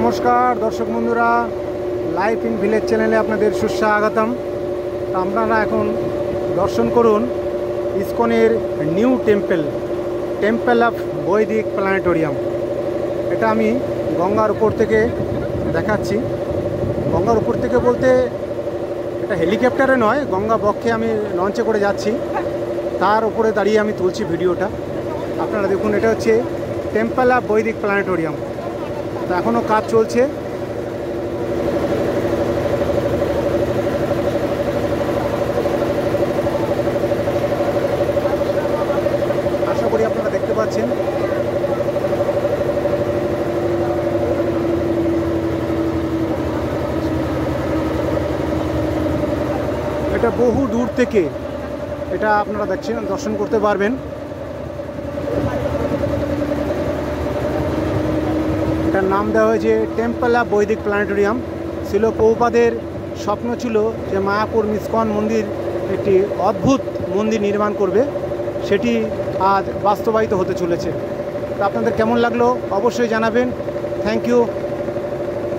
নমস্কার দর্শক বন্ধুরা, লাইফ ইন ভিলেজ চ্যানেলে আপনাদের সুস্বাগতম। আপনারা এখন দর্শন করুন ইসকনের নিউ টেম্পল অফ বৈদিক প্ল্যানেটোরিয়াম। এটা আমি গঙ্গার উপর থেকে দেখাচ্ছি। গঙ্গার উপর থেকে বলতে এটা হেলিকপ্টারে নয়, গঙ্গা বক্ষে আমি লঞ্চে করে যাচ্ছি, তার উপরে দাঁড়িয়ে আমি তুলছি ভিডিওটা। আপনারা দেখুন, এটা হচ্ছে টেম্পল অফ বৈদিক প্ল্যানেটোরিয়াম। তো এখনও কাজ চলছে। আশা করি আপনারা দেখতে পাচ্ছেন। এটা বহু দূর থেকে এটা আপনারা দেখছেন, দর্শন করতে পারবেন। এটার নাম দেওয়া হয়েছে টেম্পল অফ বৈদিক প্ল্যানেটোরিয়াম। শিল প্রভুপাদের স্বপ্ন ছিল যে মায়াপুর ইসকন মন্দির একটি অদ্ভুত মন্দির নির্মাণ করবে, সেটি আজ বাস্তবায়িত হতে চলেছে। তো আপনাদের কেমন লাগলো অবশ্যই জানাবেন। Thank you.